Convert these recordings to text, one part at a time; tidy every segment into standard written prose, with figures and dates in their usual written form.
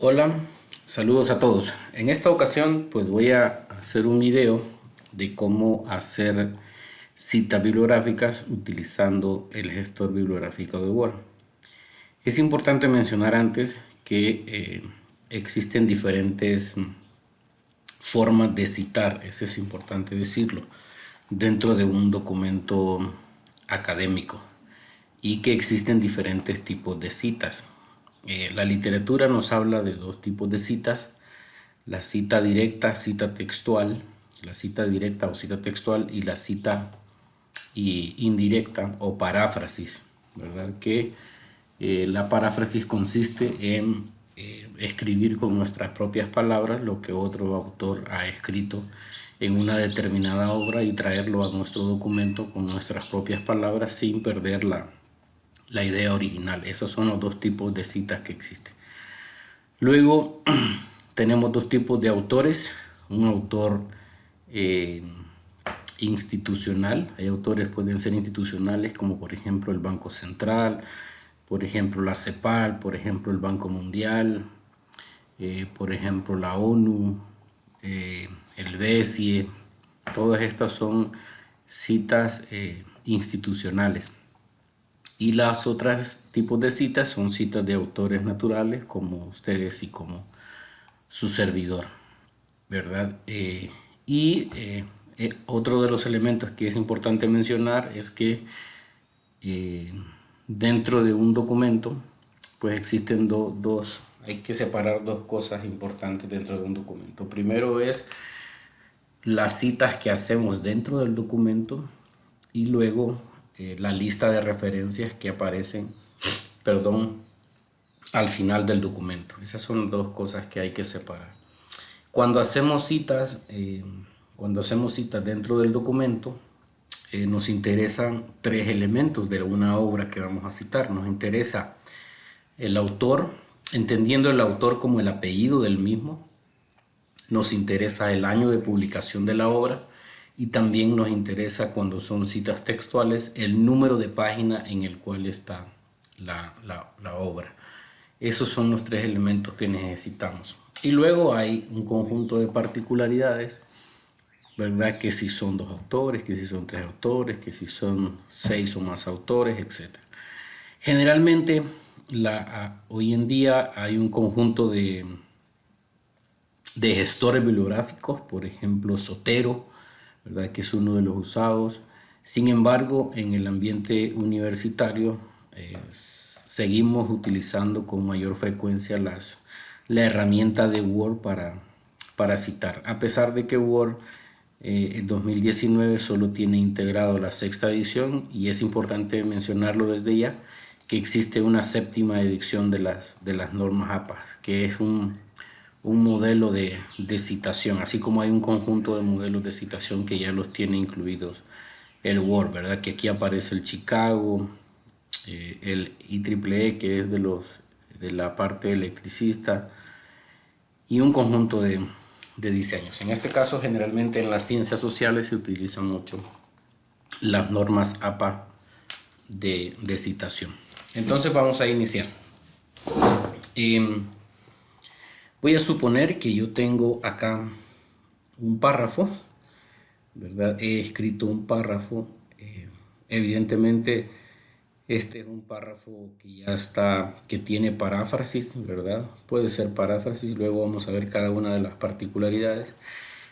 Hola, saludos a todos. En esta ocasión pues voy a hacer un video de cómo hacer citas bibliográficas utilizando el gestor bibliográfico de Word. Es importante mencionar antes que existen diferentes formas de citar, eso es importante decirlo, dentro de un documento académico y que existen diferentes tipos de citas. La literatura nos habla de dos tipos de citas: la cita directa, cita textual, la cita directa o cita textual, y la cita indirecta o paráfrasis, ¿verdad? Que la paráfrasis consiste en escribir con nuestras propias palabras lo que otro autor ha escrito en una determinada obra y traerlo a nuestro documento con nuestras propias palabras sin perder la idea original. Esos son los dos tipos de citas que existen. Luego tenemos dos tipos de autores: un autor eh, institucional. Hay autores que pueden ser institucionales, como por ejemplo el Banco Central, por ejemplo la CEPAL, por ejemplo el Banco Mundial, por ejemplo la ONU, el BESIE. Todas estas son citas institucionales. Y las otras tipos de citas son citas de autores naturales, como ustedes y como su servidor, ¿verdad? Otro de los elementos que es importante mencionar es que eh, dentro de un documento, pues existen hay que separar dos cosas importantes dentro de un documento. Primero es las citas que hacemos dentro del documento, y luego la lista de referencias que aparecen, perdón, al final del documento. Esas son dos cosas que hay que separar. Cuando hacemos citas, dentro del documento, nos interesan tres elementos de una obra que vamos a citar. Nos interesa el autor, entendiendo el autor como el apellido del mismo. Nos interesa el año de publicación de la obra, y también nos interesa, cuando son citas textuales, el número de página en el cual está la obra. Esos son los tres elementos que necesitamos. Y luego hay un conjunto de particularidades, ¿verdad? Que si son dos autores, que si son tres autores, que si son seis o más autores, etc. Generalmente, hoy en día hay un conjunto de gestores bibliográficos, por ejemplo Zotero, ¿verdad? Que es uno de los usados. Sin embargo, en el ambiente universitario seguimos utilizando con mayor frecuencia la herramienta de Word para citar, a pesar de que Word en 2019 solo tiene integrado la sexta edición, y es importante mencionarlo desde ya, que existe una séptima edición de las normas APA, que es un modelo de citación, así como hay un conjunto de modelos de citación que ya los tiene incluidos el Word, ¿verdad? Que aquí aparece el Chicago, el IEEE, que es de la parte electricista, y un conjunto de diseños. En este caso, generalmente en las ciencias sociales se utilizan mucho las normas APA de citación. Entonces vamos a iniciar. Voy a suponer que yo tengo acá un párrafo, ¿verdad? He escrito un párrafo. Evidentemente, este es un párrafo que ya está, que tiene paráfrasis, ¿verdad? Puede ser paráfrasis, luego vamos a ver cada una de las particularidades.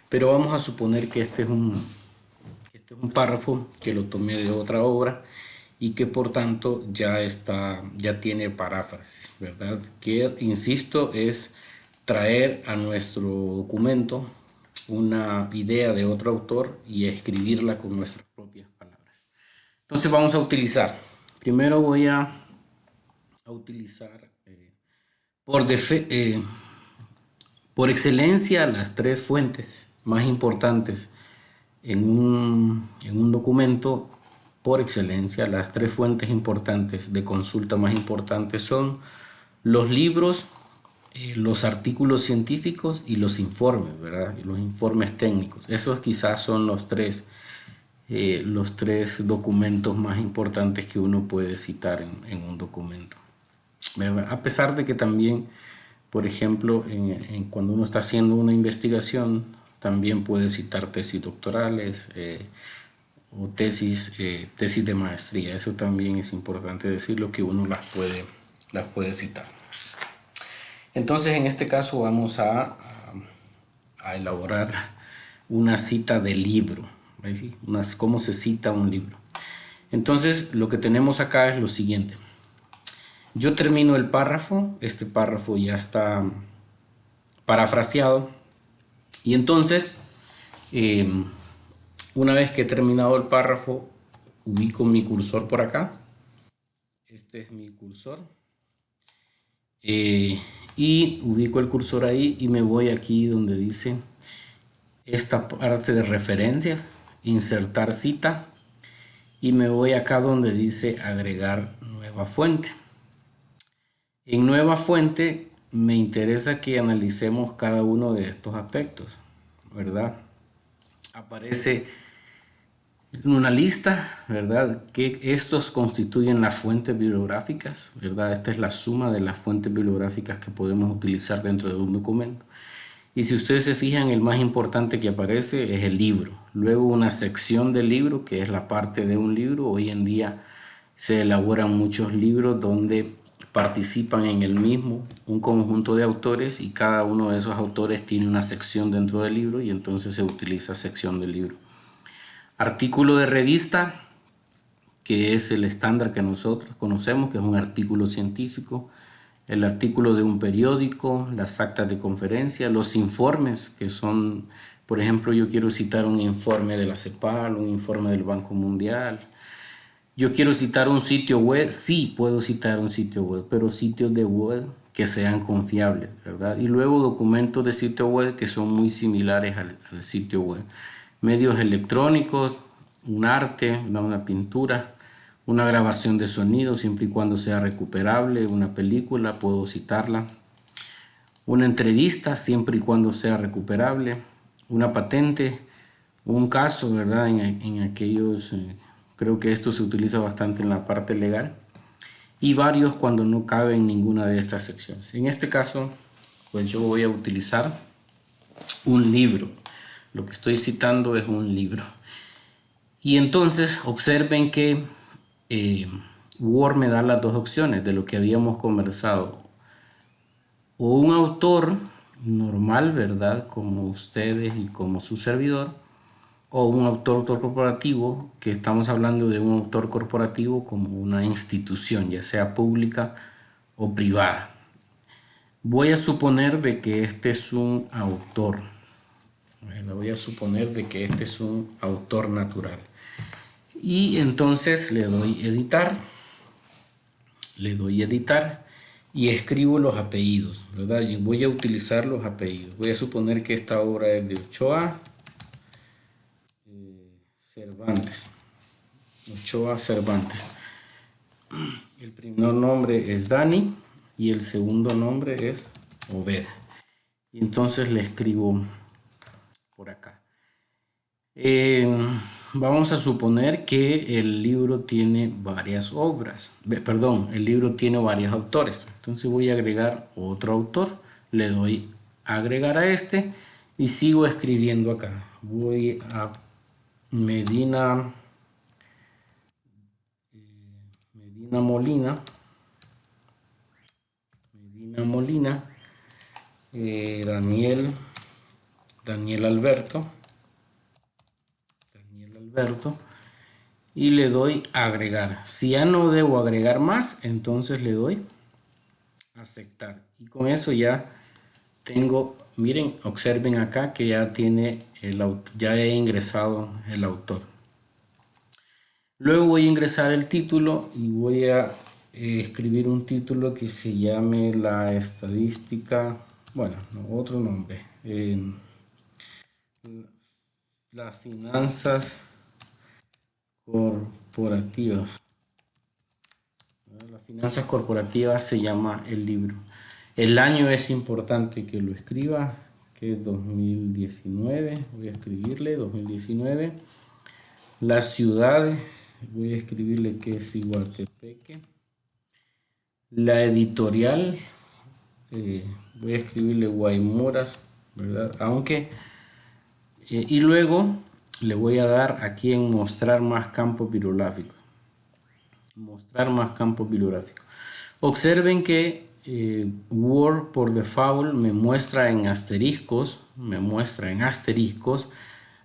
Pero vamos a suponer que este es un párrafo que lo tomé de otra obra y que por tanto ya tiene paráfrasis, ¿verdad? Que, insisto, es traer a nuestro documento una idea de otro autor y escribirla con nuestras propias palabras. Entonces vamos a utilizar, primero voy a utilizar por, por excelencia, las tres fuentes más importantes en un documento. Por excelencia, las tres fuentes importantes de consulta más importantes son los libros, los artículos científicos y los informes, ¿verdad? Y los informes técnicos. Esos quizás son los tres documentos más importantes que uno puede citar en un documento, ¿verdad? A pesar de que también Por ejemplo, cuando uno está haciendo una investigación, también puede citar tesis doctorales o tesis de maestría. Eso también es importante decirlo, que uno las puede citar. Entonces, en este caso vamos a elaborar una cita de libro. ¿Cómo se cita un libro? Entonces, lo que tenemos acá es lo siguiente. Yo termino el párrafo, este párrafo ya está parafraseado, y entonces, una vez que he terminado el párrafo, ubico mi cursor por acá. Este es mi cursor. Y ubico el cursor ahí y me voy aquí donde dice esta parte de referencias, insertar cita, y me voy acá donde dice agregar nueva fuente. En nueva fuente me interesa que analicemos cada uno de estos aspectos, ¿verdad? Aparece una lista, ¿verdad? Que estos constituyen las fuentes bibliográficas, ¿verdad? Esta es la suma de las fuentes bibliográficas que podemos utilizar dentro de un documento. Y si ustedes se fijan, el más importante que aparece es el libro. Luego una sección del libro, que es la parte de un libro. Hoy en día se elaboran muchos libros donde participan en el mismo un conjunto de autores, y cada uno de esos autores tiene una sección dentro del libro, y entonces se utiliza sección del libro. Artículo de revista, que es el estándar que nosotros conocemos, que es un artículo científico. El artículo de un periódico, las actas de conferencia, los informes, que son, por ejemplo, yo quiero citar un informe de la CEPAL, un informe del Banco Mundial. Yo quiero citar un sitio web, sí puedo citar un sitio web, pero sitios de web que sean confiables, ¿verdad? Y luego documentos de sitio web que son muy similares al sitio web. Medios electrónicos, un arte, una pintura, una grabación de sonido, siempre y cuando sea recuperable, una película, puedo citarla. Una entrevista, siempre y cuando sea recuperable. Una patente, un caso, ¿verdad? En aquellos, creo que esto se utiliza bastante en la parte legal. Y varios cuando no cabe en ninguna de estas secciones. En este caso, pues yo voy a utilizar un libro. Lo que estoy citando es un libro. Y entonces observen que Word me da las dos opciones de lo que habíamos conversado. O un autor normal, ¿verdad? Como ustedes y como su servidor. O un autor corporativo, que estamos hablando de un autor corporativo como una institución, ya sea pública o privada. Voy a suponer de que este es un autor. Voy a suponer de que este es un autor natural. Y entonces le doy editar. Le doy editar y escribo los apellidos, ¿verdad? Y voy a utilizar los apellidos. Voy a suponer que esta obra es de Ochoa Cervantes. Ochoa Cervantes. El primer nombre es Dani y el segundo nombre es Obed. Y entonces le escribo por acá. Vamos a suponer que el libro tiene varias obras. Perdón, el libro tiene varios autores. Entonces voy a agregar otro autor. Le doy a agregar a este y sigo escribiendo acá. Voy a Medina Molina. Medina Molina. Daniel Alberto. Y le doy a agregar. Si ya no debo agregar más, entonces le doy a aceptar. Y con eso ya tengo, miren, observen acá que ya tiene ya he ingresado el autor. Luego voy a ingresar el título y voy a escribir un título que se llame la estadística, bueno, otro nombre, las finanzas corporativas. Las finanzas corporativas se llama el libro. El año es importante que lo escriba, que es 2019. Voy a escribirle 2019. La ciudad, voy a escribirle que es Iguatepeque. La editorial, voy a escribirle Guaymoras, ¿verdad? Aunque, y luego le voy a dar aquí en mostrar más campos bibliográficos. Mostrar más campos bibliográficos. Observen que Word por default me muestra en asteriscos,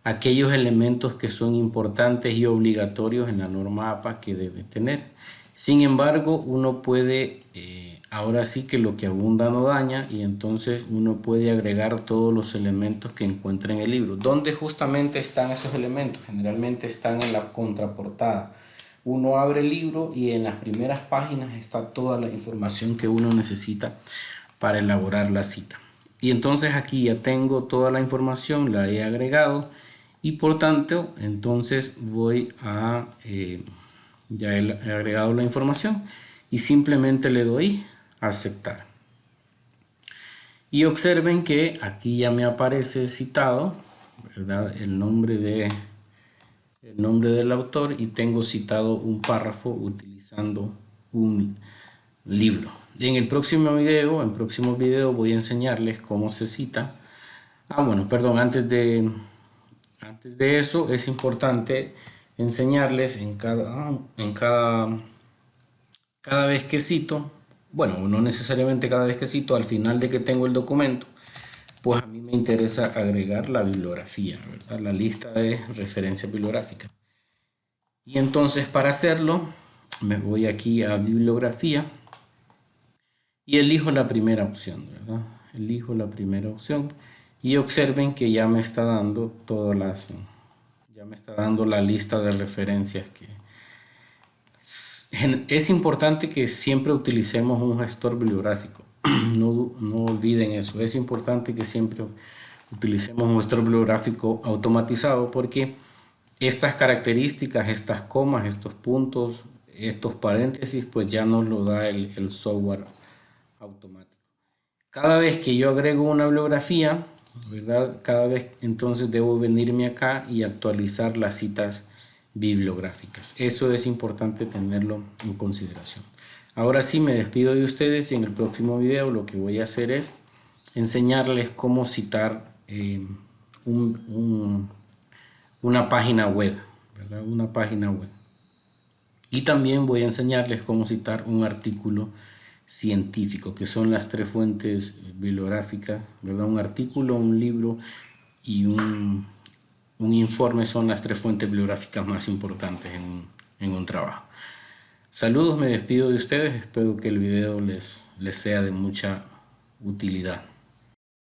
aquellos elementos que son importantes y obligatorios en la norma APA que debe tener. Sin embargo, uno puede, ahora sí que lo que abunda no daña, y entonces uno puede agregar todos los elementos que encuentre en el libro. ¿Dónde justamente están esos elementos? Generalmente están en la contraportada. Uno abre el libro y en las primeras páginas está toda la información que uno necesita para elaborar la cita. Y entonces aquí ya tengo toda la información, la he agregado, y por tanto entonces voy a ya he agregado la información y simplemente le doy a aceptar. Y observen que aquí ya me aparece citado, ¿verdad?, el nombre del autor, y tengo citado un párrafo utilizando un libro. En el próximo video voy a enseñarles cómo se cita. Bueno, perdón, antes de eso es importante enseñarles cada vez que cito, bueno, no necesariamente cada vez que cito, al final de que tengo el documento, pues a mí me interesa agregar la bibliografía, ¿verdad?, la lista de referencias bibliográficas. Y entonces para hacerlo me voy aquí a bibliografía y elijo la primera opción, ¿verdad? Elijo la primera opción y observen que ya me está dando la lista de referencias que es importante que siempre utilicemos un gestor bibliográfico. No olviden eso. Es importante que siempre utilicemos un gestor bibliográfico automatizado, porque estas características, estas comas, estos puntos, estos paréntesis, pues ya nos lo da el software automático. Cada vez que yo agrego una bibliografía, ¿verdad?, cada vez entonces debo venirme acá y actualizar las citas bibliográficas. Eso es importante tenerlo en consideración. Ahora sí me despido de ustedes, y en el próximo video lo que voy a hacer es enseñarles cómo citar una página web, ¿verdad? Una página web. Y también voy a enseñarles cómo citar un artículo científico, que son las tres fuentes bibliográficas, ¿verdad? Un artículo, un libro y un informe son las tres fuentes bibliográficas más importantes en un trabajo. Saludos, me despido de ustedes, espero que el video les sea de mucha utilidad.